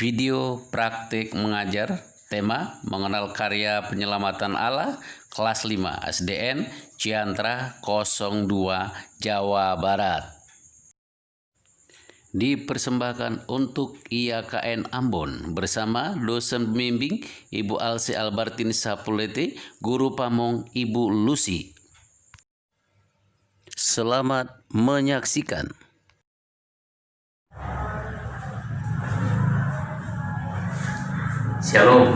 Video praktik mengajar, tema mengenal karya penyelamatan Allah, kelas 5 SDN Ciantra 02 Jawa Barat. Dipersembahkan untuk IAKN Ambon bersama dosen pembimbing Ibu Alsi Albertin Sapuleti, Guru Pamong Ibu Lucy. Selamat menyaksikan. Shalom,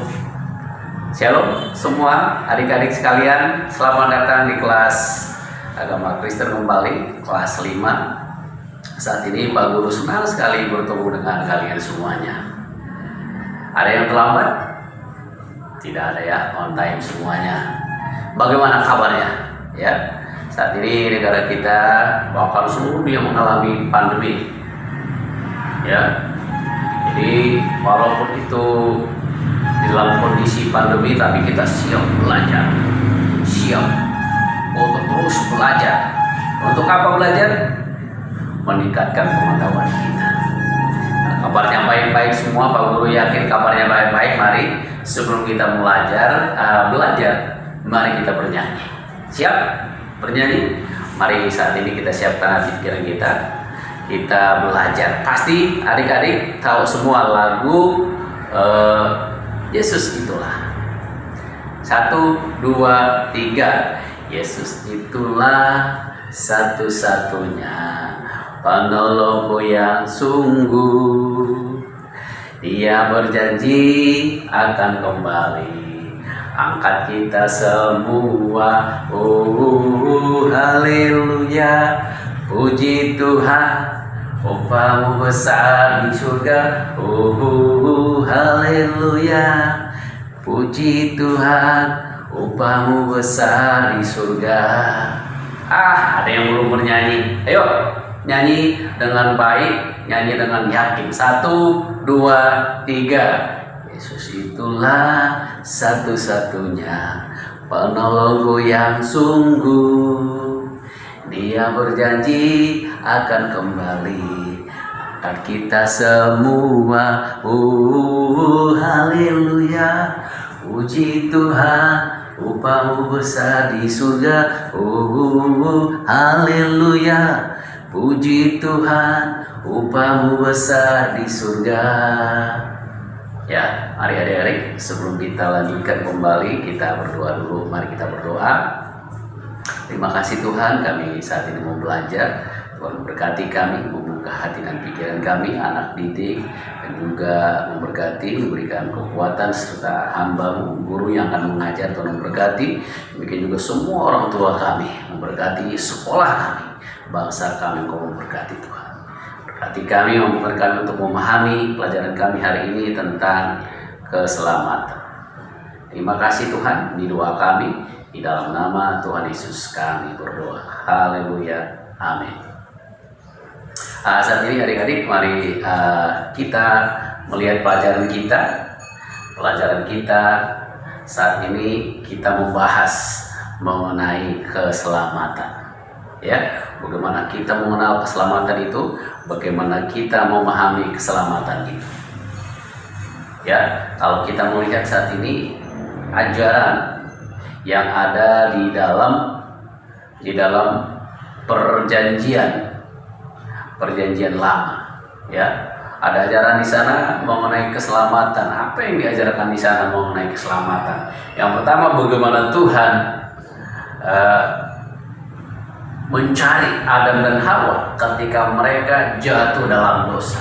shalom semua adik-adik sekalian, selamat datang di kelas agama Kristen kembali, kelas 5. Saat ini Pak Guru senang sekali bertemu dengan kalian semuanya. Ada yang terlambat? Tidak ada ya, on time semuanya. Bagaimana kabarnya? Ya, saat ini negara kita bahkan seluruh dunia mengalami pandemi. Ya, jadi walaupun itu di dalam kondisi pandemi, tapi kita siap belajar, siap untuk terus belajar. Untuk apa belajar? Meningkatkan pengetahuan kita. Nah, kabarnya baik-baik semua, Pak Guru yakin kabarnya baik-baik. Mari sebelum kita belajar, mari kita bernyanyi. Siap bernyanyi? Mari saat ini kita siapkan hati pikiran kita belajar. Pasti adik-adik tahu semua lagu Yesus itulah. 1, 2, 3. Yesus itulah satu-satunya penolongku yang sungguh. Dia berjanji akan kembali angkat kita semua. Oh, haleluya, puji Tuhan, upamu besar di surga. Oh, haleluya, puji Tuhan, upamu besar di surga. Ada yang belum bernyanyi? Ayo nyanyi dengan baik, nyanyi dengan yakin. 1, 2, 3. Yesus itulah satu-satunya penolongku yang sungguh. Dia berjanji akan kembali angkat kita semua. Haleluya, puji Tuhan, upamu besar di surga. Haleluya, puji Tuhan, upamu besar di surga. Ya, mari adik-adik, sebelum kita lanjutkan kembali, kita berdoa dulu. Mari kita berdoa. Terima kasih Tuhan, kami saat ini mau belajar. Tuhan berkati kami, membuka hati dan pikiran kami, anak didik, dan juga memberkati, memberikan kekuatan serta hamba-Mu, guru yang akan mengajar. Tuhan memberkati, demikian juga semua orang tua kami, memberkati sekolah kami, bangsa kami. Engkau memberkati Tuhan. Berkati kami, membuka kami untuk memahami pelajaran kami hari ini tentang keselamatan. Terima kasih Tuhan, di doa kami. Di dalam nama Tuhan Yesus kami berdoa. Haleluya. Amin. Saat ini adik-adik, mari kita melihat pelajaran kita. Pelajaran kita saat ini kita membahas mengenai keselamatan. Ya, bagaimana kita mengenal keselamatan itu, bagaimana kita memahami keselamatan itu. Ya, kalau kita melihat saat ini ajaran yang ada di dalam perjanjian lama, ya, ada ajaran di sana mengenai keselamatan. Apa yang diajarkan di sana mengenai keselamatan? Yang pertama, bagaimana Tuhan mencari Adam dan Hawa ketika mereka jatuh dalam dosa.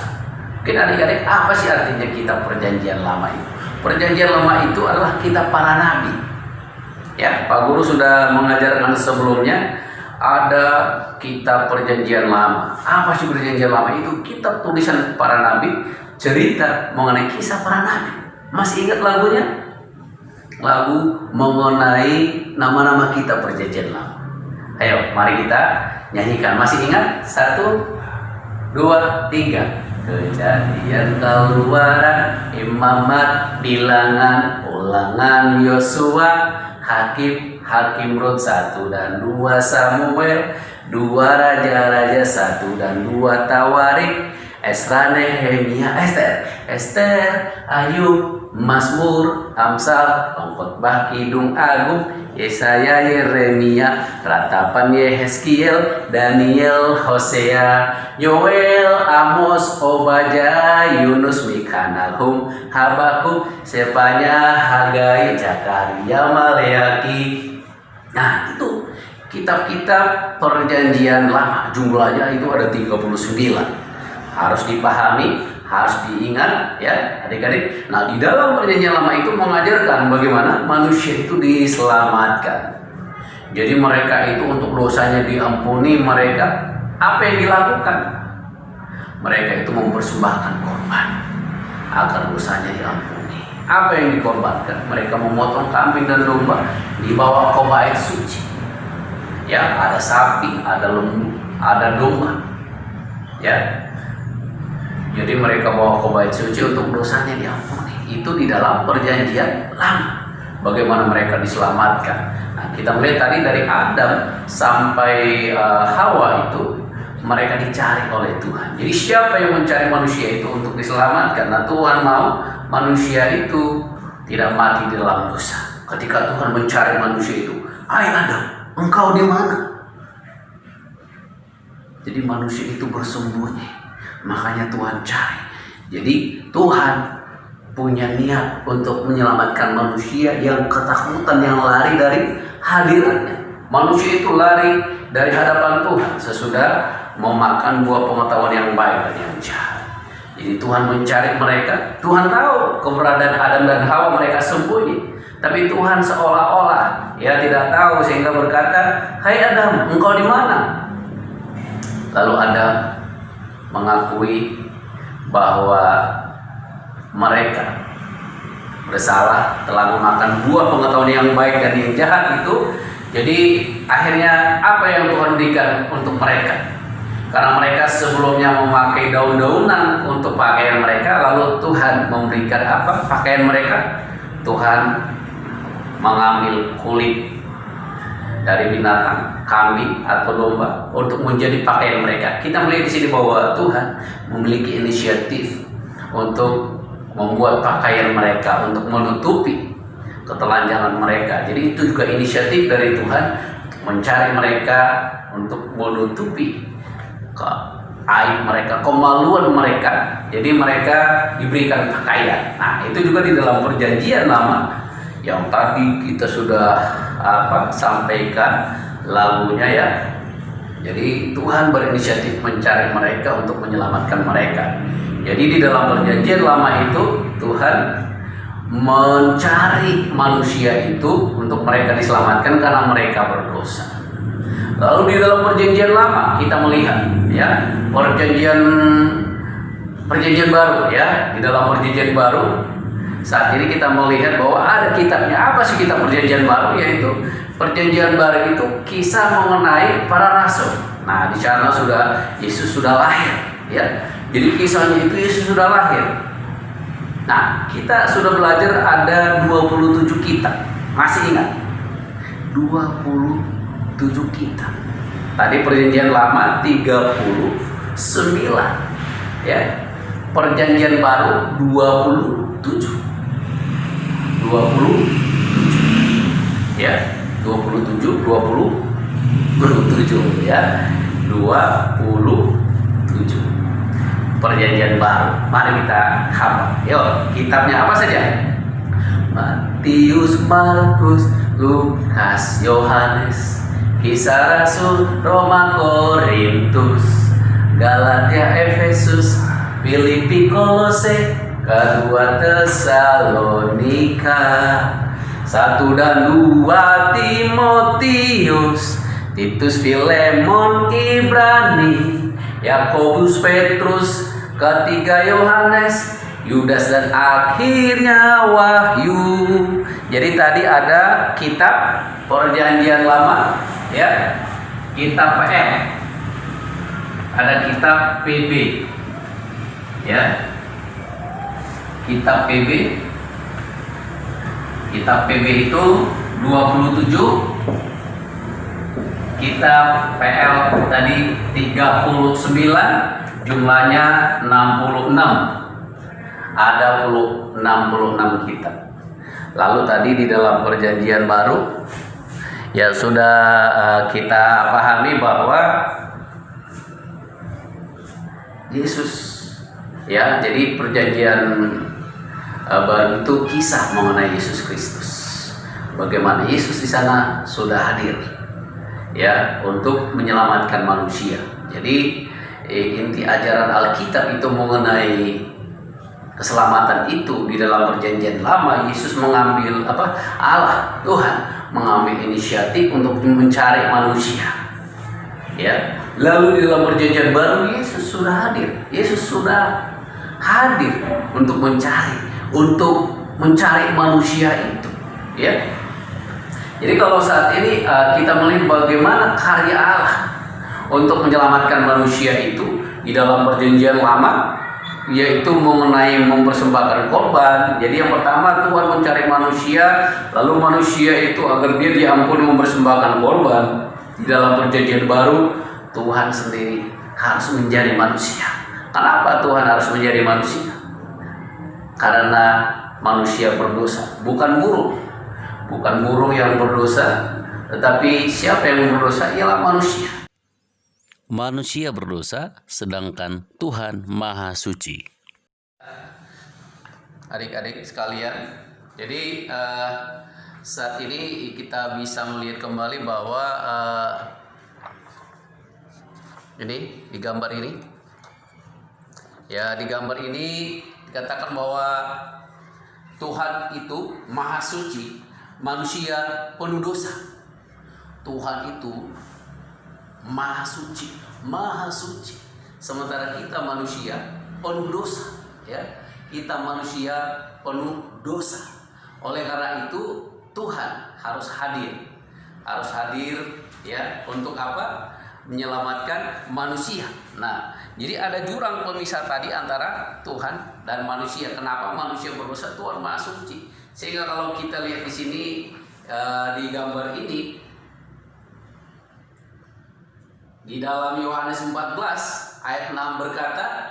Mungkin adik-adik, apa sih artinya kita perjanjian lama itu? Perjanjian lama itu adalah kita para nabi. Ya, Pak Guru sudah mengajarkan sebelumnya, ada kitab perjanjian lama. Apa sih perjanjian lama itu? Kitab tulisan para nabi, cerita mengenai kisah para nabi. Masih ingat lagunya? Lagu mengenai nama-nama kitab perjanjian lama. Ayo, mari kita nyanyikan. Masih ingat? 1, 2, 3. Kejadian, Keluaran, Imamat, Bilangan, Ulangan, Yosua, Hakim, Rut 1 dan 2 Samuel, 2 Raja-Raja, 1 dan 2 Tawarik, Esra, Nehemia, Ester, Ayub, Mazmur, Amsal, Pengkhotbah, Kidung Agung, Yesaya, Yeremia, Ratapan, Yehezkiel, Daniel, Hosea, Yoel, Amos, Obadya, Yunus, Mikha, Nahum, Habakuk, Sefanya, Hagai, Zakaria, Maleaki. Nah, itu kitab-kitab perjanjian lama, jumlahnya itu ada 39. Harus dipahami, harus diingat ya adik-adik. Nah, di dalam perjanjian lama itu mengajarkan bagaimana manusia itu diselamatkan. Jadi mereka itu untuk dosanya diampuni, mereka apa yang dilakukan? Mereka itu mempersembahkan korban agar dosanya diampuni. Apa yang dikorbankan? Mereka memotong kambing dan domba, dibawa ke bait suci. Ya, ada sapi, ada lembu, ada domba. Ya. Jadi mereka bawa ke bait suci untuk dosanya diampuni. Itu di dalam perjanjian lama. Bagaimana mereka diselamatkan. Nah, kita melihat tadi dari Adam sampai Hawa itu mereka dicari oleh Tuhan. Jadi siapa yang mencari manusia itu untuk diselamatkan? Nah, Tuhan mau manusia itu tidak mati di dalam dosa. Ketika Tuhan mencari manusia itu, "Hai Adam, engkau di mana?" Jadi manusia itu bersembunyi. Makanya Tuhan cari. Jadi Tuhan punya niat untuk menyelamatkan manusia yang ketakutan, yang lari dari hadiratnya. Manusia itu lari dari hadapan Tuhan sesudah memakan buah pengetahuan yang baik dan yang jahat. Jadi Tuhan mencari mereka. Tuhan tahu keberadaan Adam dan Hawa, mereka sembunyi. Tapi Tuhan seolah-olah ya tidak tahu sehingga berkata, "Hai Adam, engkau di mana?" Lalu Adam mengakui bahwa mereka bersalah, telah memakan buah pengetahuan yang baik dan yang jahat itu. Jadi akhirnya apa yang Tuhan berikan untuk mereka? Karena mereka sebelumnya memakai daun-daunan untuk pakaian mereka, lalu Tuhan memberikan apa pakaian mereka? Tuhan mengambil kulit dari binatang, kambing atau domba untuk menjadi pakaian mereka. Kita melihat di sini bahwa Tuhan memiliki inisiatif untuk membuat pakaian mereka untuk menutupi ketelanjangan mereka. Jadi itu juga inisiatif dari Tuhan mencari mereka untuk menutupi aib mereka, kemaluan mereka. Jadi mereka diberikan pakaian. Nah, itu juga di dalam perjanjian lama yang tadi kita sudah sampaikan lagunya ya. Jadi Tuhan berinisiatif mencari mereka untuk menyelamatkan mereka. Jadi di dalam perjanjian lama itu Tuhan mencari manusia itu untuk mereka diselamatkan karena mereka berdosa. Lalu di dalam perjanjian lama kita melihat ya perjanjian baru ya. Di dalam perjanjian baru saat ini kita melihat bahwa ada kitabnya. Apa sih kitab perjanjian baru? Yaitu perjanjian baru itu kisah mengenai para rasul. Nah, di sana Yesus sudah lahir ya. Jadi kisahnya itu Yesus sudah lahir. Nah, kita sudah belajar ada 27 kitab. Masih ingat? 27 kitab. Tadi perjanjian lama 39 ya. Perjanjian baru 27 ya, 27 ya, 27 perjanjian baru. Mari kita hafal. Yuk, kitabnya apa saja? Matius, Markus, Lukas, Yohanes, Kisah Rasul, Roma, Korintus, Galatia, Efesus, Filipi, Kolose, kedua Tesalonika, 1 dan 2 Timotius, Titus, Filemon, Ibrani, Yakobus, Petrus, ketiga Yohanes, Yudas, dan akhirnya Wahyu. Jadi tadi ada kitab perjanjian lama ya, kitab PM, ada kitab PB ya. Kitab PB itu 27, kitab PL tadi 39, jumlahnya 66. Ada 66 kitab. Lalu tadi di dalam perjanjian baru ya sudah kita pahami bahwa Yesus ya, jadi perjanjian baru itu kisah mengenai Yesus Kristus. Bagaimana Yesus di sana sudah hadir ya untuk menyelamatkan manusia. Jadi inti ajaran Alkitab itu mengenai keselamatan itu di dalam perjanjian lama. Yesus mengambil Allah Tuhan mengambil inisiatif untuk mencari manusia ya. Lalu di dalam perjanjian baru Yesus sudah hadir. Yesus sudah hadir untuk mencari manusia itu ya. Jadi kalau saat ini kita melihat bagaimana karya Allah untuk menyelamatkan manusia itu di dalam perjanjian lama, yaitu mengenai mempersembahkan korban. Jadi yang pertama Tuhan mencari manusia, lalu manusia itu agar dia diampuni mempersembahkan korban. Di dalam perjanjian baru Tuhan sendiri harus menjadi manusia. Kenapa Tuhan harus menjadi manusia? Karena manusia berdosa, bukan burung yang berdosa, tetapi siapa yang berdosa ialah manusia. Manusia berdosa, sedangkan Tuhan Maha Suci. Adik-adik sekalian, jadi saat ini kita bisa melihat kembali bahwa ini di gambar ini, ya di gambar ini dikatakan bahwa Tuhan itu Maha Suci, manusia penuh dosa. Tuhan itu Maha Suci, Maha Suci. Sementara kita manusia penuh dosa, ya. Kita manusia penuh dosa. Oleh karena itu Tuhan harus hadir ya untuk apa? Menyelamatkan manusia. Nah, jadi ada jurang pemisah tadi antara Tuhan dan manusia. Kenapa manusia berdosa? Tuhan Maha Suci. Sehingga kalau kita lihat di sini di gambar ini, di dalam Yohanes 14 ayat 6 berkata,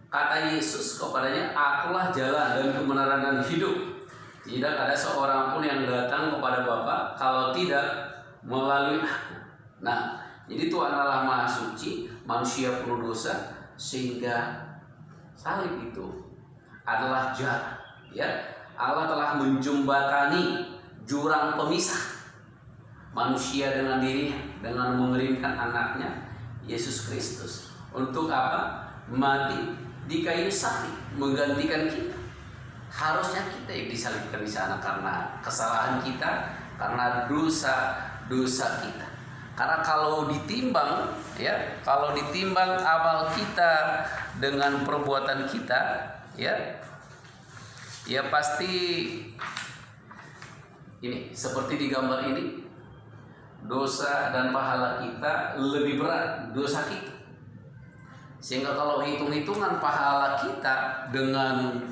kata Yesus kepadanya, akulah jalan dan kebenaran dan hidup. Tidak ada seorang pun yang datang kepada Bapa kalau tidak melalui aku. Nah, jadi Tuhan Allah Maha Suci, manusia penuh dosa, sehingga salib itu adalah jalan. Ya, Allah telah menjembatani jurang pemisah manusia dengan dirinya, dengan mengirimkan anaknya Yesus Kristus untuk apa? Mati di kayu salib menggantikan kita. Harusnya kita yang disalibkan di sana karena kesalahan kita, karena dosa kita. Karena kalau ditimbang amal kita dengan perbuatan kita, ya pasti ini seperti di gambar ini, dosa dan pahala kita lebih berat dosa kita. Sehingga kalau hitung-hitungan pahala kita dengan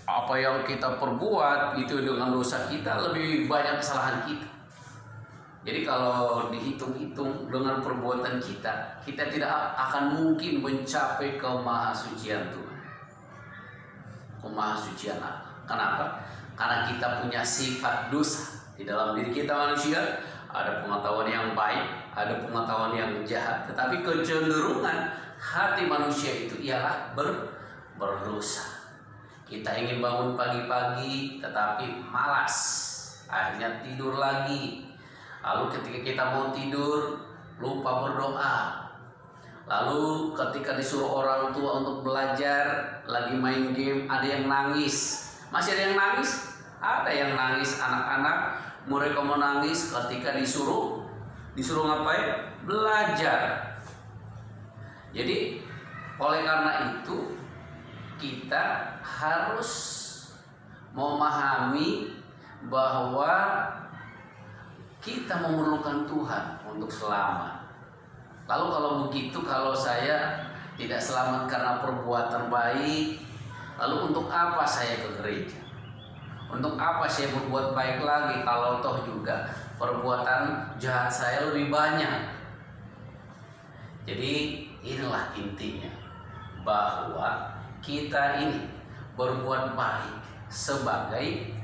apa yang kita perbuat itu dengan dosa kita, lebih banyak kesalahan kita. Jadi kalau dihitung-hitung dengan perbuatan kita, kita tidak akan mungkin mencapai kemahasucian Tuhan, kemahasucian Allah. Kenapa? Karena kita punya sifat dosa di dalam diri kita manusia. Ada pengetahuan yang baik, ada pengetahuan yang jahat, tetapi kecenderungan hati manusia itu ialah berdosa. Kita ingin bangun pagi-pagi tetapi malas, akhirnya tidur lagi. Lalu ketika kita mau tidur lupa berdoa. Lalu ketika disuruh orang tua untuk belajar, lagi main game, ada yang nangis. Masih ada yang nangis? Ada yang nangis, anak-anak mereka menangis ketika disuruh ngapain? Belajar. Jadi oleh karena itu kita harus memahami bahwa kita memerlukan Tuhan untuk selamat. Lalu kalau begitu, kalau saya tidak selamat karena perbuatan baik, lalu untuk apa saya ke gereja? Untuk apa saya berbuat baik lagi kalau toh juga perbuatan jahat saya lebih banyak? Jadi inilah intinya. bahwa kita ini berbuat baik sebagai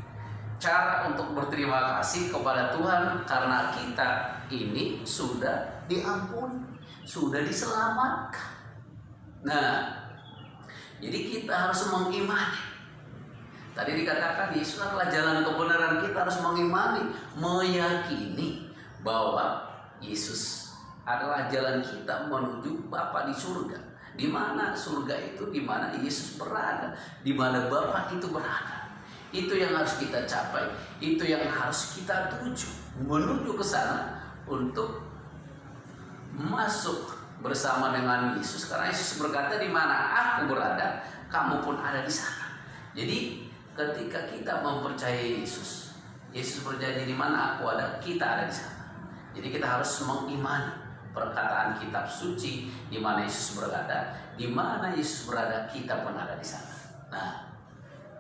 cara untuk berterima kasih kepada Tuhan karena kita ini sudah diampuni, sudah diselamatkan. Nah, jadi kita harus mengimani. Tadi dikatakan Yesus adalah jalan kebenaran, kita harus mengimani, meyakini bahwa Yesus adalah jalan kita menuju Bapa di surga. Di mana surga itu, di mana Yesus berada, di mana Bapa itu berada. Itu yang harus kita capai, itu yang harus kita tuju, menuju ke sana untuk masuk bersama dengan Yesus. Karena Yesus berkata, di mana aku berada, kamu pun ada di sana. Jadi ketika kita mempercayai Yesus, Yesus berjanji di mana aku ada, kita ada di sana. Jadi kita harus mengimani perkataan kitab suci, di mana Yesus berada, di mana Yesus berada, kita pun ada di sana. Nah,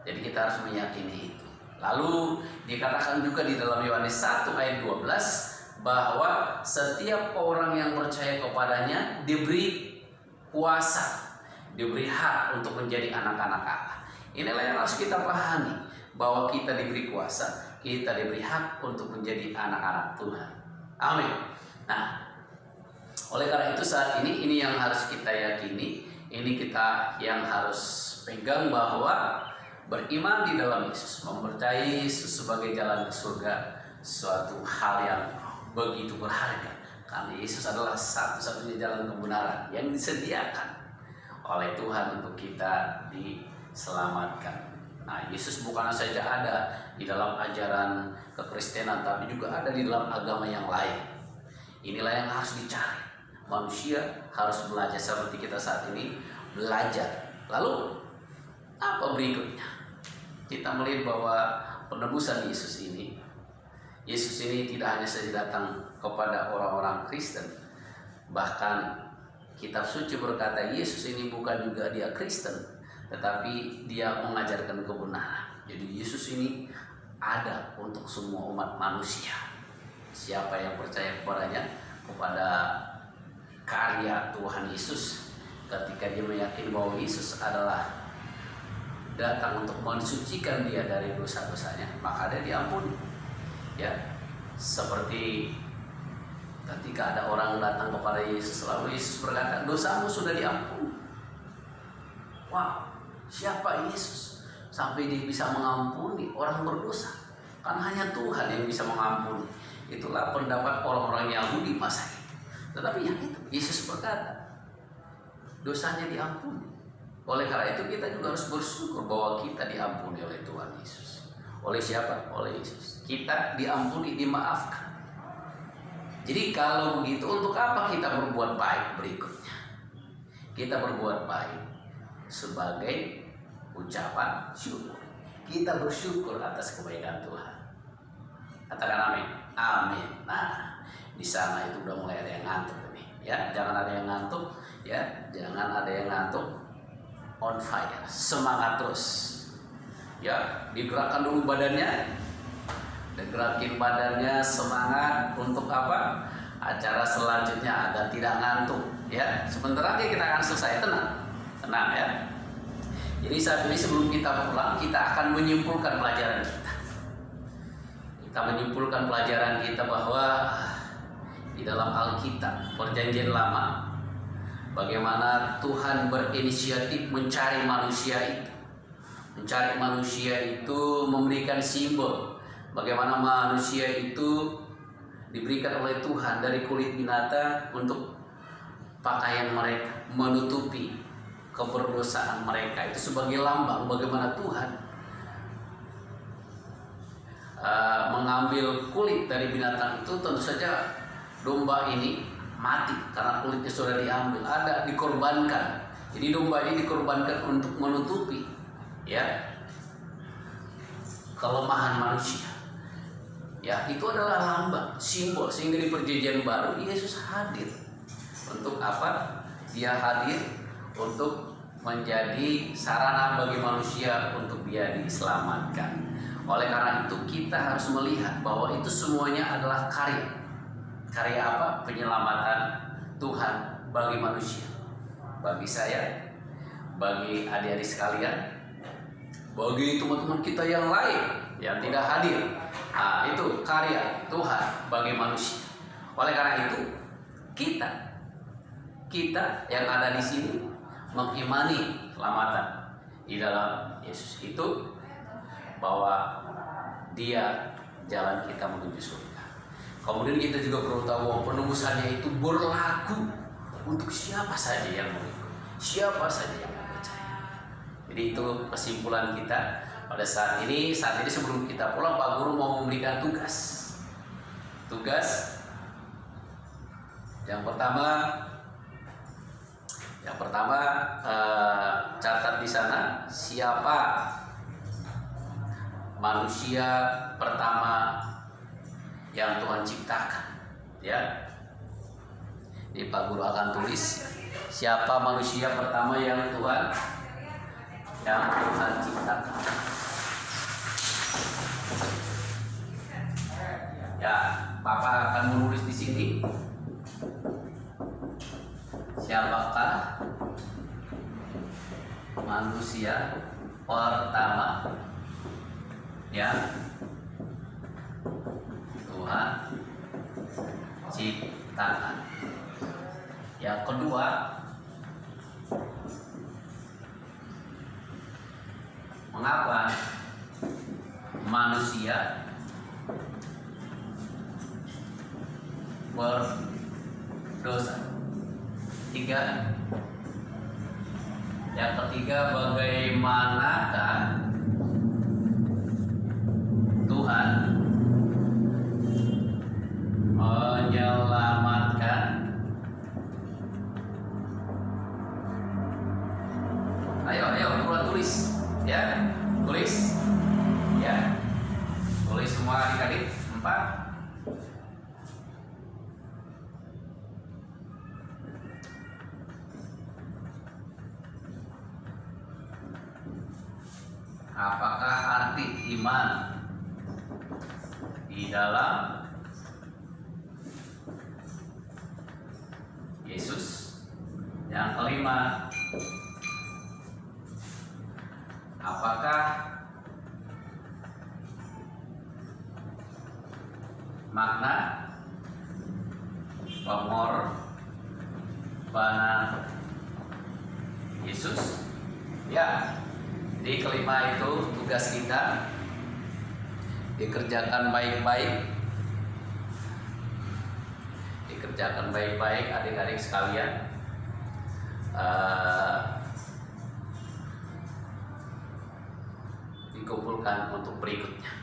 jadi kita harus meyakini itu. Lalu dikatakan juga di dalam Yohanes 1 ayat 12 bahwa setiap orang yang percaya kepadanya diberi kuasa, diberi hak untuk menjadi anak-anak Allah. Inilah yang harus kita pahami, bahwa kita diberi kuasa, kita diberi hak untuk menjadi anak-anak Tuhan. Amin. Nah, oleh karena itu saat ini yang harus kita yakini, ini kita yang harus pegang, bahwa beriman di dalam Yesus, mempercayai Yesus sebagai jalan ke surga, suatu hal yang begitu berharga. Karena Yesus adalah satu-satunya jalan kebenaran yang disediakan oleh Tuhan untuk kita diselamatkan. Nah, Yesus bukan saja ada di dalam ajaran kekristenan, tapi juga ada di dalam agama yang lain. Inilah yang harus dicari. Manusia harus belajar seperti kita saat ini belajar. Lalu apa berikutnya? Kita melihat bahwa penebusan Yesus ini tidak hanya saja datang kepada orang-orang Kristen. Bahkan kitab suci berkata Yesus ini bukan juga dia Kristen, tetapi dia mengajarkan kebenaran. Jadi Yesus ini ada untuk semua umat manusia. Siapa yang percaya kepadanya, kepada karya Tuhan Yesus, ketika dia meyakini bahwa Yesus adalah datang untuk mensucikan dia dari dosa-dosanya, maka dia diampuni. Ya, seperti ketika ada orang datang kepada Yesus, lalu Yesus berkata, dosamu sudah diampuni. Wow, siapa Yesus sampai dia bisa mengampuni orang berdosa? Kan hanya Tuhan yang bisa mengampuni. Itulah pendapat orang-orang Yahudi masa itu. Tetapi yang itu Yesus berkata, dosanya diampuni. Oleh karena itu kita juga harus bersyukur bahwa kita diampuni oleh Tuhan Yesus. Oleh siapa? Oleh Yesus. Kita diampuni, dimaafkan. Jadi kalau begitu, untuk apa kita berbuat baik berikutnya? Kita berbuat baik sebagai ucapan syukur. Kita bersyukur atas kebaikan Tuhan. Katakan amin. Amin. Nah, di sana itu udah mulai ada yang ngantuk nih. Ya, jangan ada yang ngantuk. Ya, jangan ada yang ngantuk. On fire, semangat terus. Ya, digerakkan dulu badannya. Digerakin badannya, semangat untuk apa? Acara selanjutnya agar tidak ngantuk. Ya, sebentar lagi kita akan selesai. Tenang ya. Jadi saat ini sebelum kita pulang, kita akan menyimpulkan pelajaran kita. Kita menyimpulkan pelajaran kita bahwa di dalam Alkitab Perjanjian Lama, bagaimana Tuhan berinisiatif mencari manusia itu. Mencari manusia itu memberikan simbol bagaimana manusia itu diberikan oleh Tuhan dari kulit binatang untuk pakaian mereka, menutupi keberdosaan mereka. Itu sebagai lambang bagaimana Tuhan mengambil kulit dari binatang itu. Tentu saja domba ini mati karena kulitnya sudah diambil, ada dikorbankan. Jadi domba ini dikorbankan untuk menutupi ya kelemahan manusia. Ya, itu adalah lambang, simbol, sehingga di Perjanjian Baru Yesus hadir. Untuk apa? Dia hadir untuk menjadi sarana bagi manusia untuk dia diselamatkan. Oleh karena itu kita harus melihat bahwa itu semuanya adalah karya. Karya apa? Penyelamatan Tuhan bagi manusia, bagi saya, bagi adik-adik sekalian, bagi teman-teman kita yang lain yang tidak hadir. Nah, itu karya Tuhan bagi manusia. Oleh karena itu, kita yang ada di sini mengimani selamatan di dalam Yesus itu, bahwa Dia jalan kita menuju surga. Kemudian kita juga perlu tahu bahwa penebusannya itu berlaku untuk siapa saja yang mengikut, siapa saja yang percaya. Jadi itu kesimpulan kita pada saat ini. Saat ini sebelum kita pulang, Pak Guru mau memberikan tugas yang pertama, catat di sana siapa manusia pertama yang Tuhan ciptakan, ya. Jadi Pak Guru akan tulis siapa manusia pertama yang Tuhan ciptakan. Ya, Bapak akan menulis di sini siapakah manusia pertama yang Tuhan ciptakan. Yang kedua, mengapa manusia berdosa? Yang ketiga, bagaimanakah Tuhan menyelamatkan ayo tulis, ya, tulis semua adik-adik. 4. Apakah arti iman di dalam Yesus? Yang kelima, apakah makna pengorbanan Yesus? Ya. Di kelima itu tugas kita dikerjakan baik-baik adik-adik sekalian. Dikumpulkan untuk berikutnya,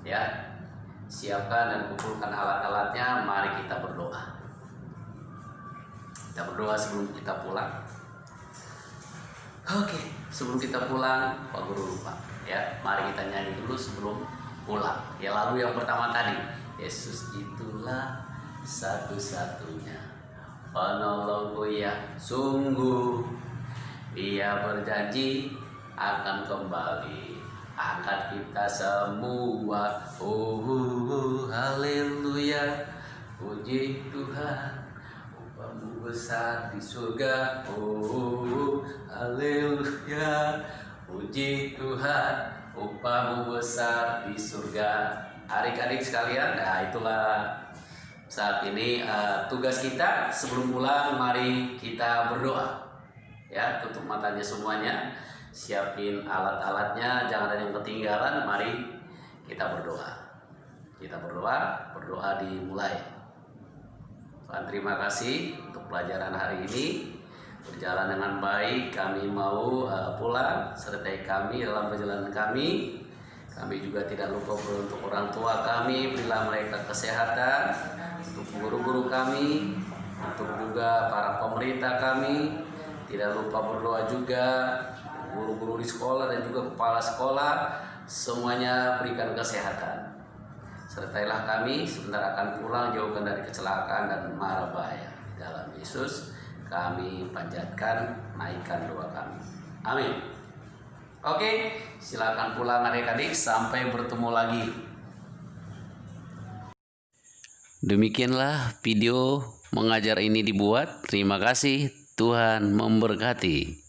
ya. Siapkan dan kumpulkan alat-alatnya. Mari kita berdoa. Kita berdoa sebelum kita pulang. Oke, sebelum kita pulang, Pak Guru lupa, ya. Mari kita nyanyi dulu sebelum pulang. Ya, lagu yang pertama tadi, Yesus itulah satu-satunya penolongku yang sungguh. Dia berjanji akan kembali angkat kita semua. Haleluya, puji Tuhan, upamu besar di surga. Haleluya, puji Tuhan, upamu besar di surga. Adik-adik sekalian, nah itulah saat ini tugas kita sebelum pulang. Mari kita berdoa, ya. Tutup matanya semuanya, siapin alat-alatnya, jangan ada yang ketinggalan. Mari kita berdoa. Berdoa dimulai. Tuhan, terima kasih untuk pelajaran hari ini. Berjalan dengan baik, kami mau pulang, sertai kami dalam perjalanan kami. Kami juga tidak lupa berdoa untuk orang tua kami, berilah mereka kesehatan, untuk guru-guru kami, untuk juga para pemerintah kami. Tidak lupa berdoa juga guru-guru di sekolah dan juga kepala sekolah, semuanya berikan kesehatan. Sertailah kami, sebentar akan pulang, jauhkan dari kecelakaan dan mara bahaya. Dalam Yesus kami panjatkan, naikkan doa kami. Amin. Oke, silakan pulang adik-adik, sampai bertemu lagi. Demikianlah video mengajar ini dibuat. Terima kasih, Tuhan memberkati.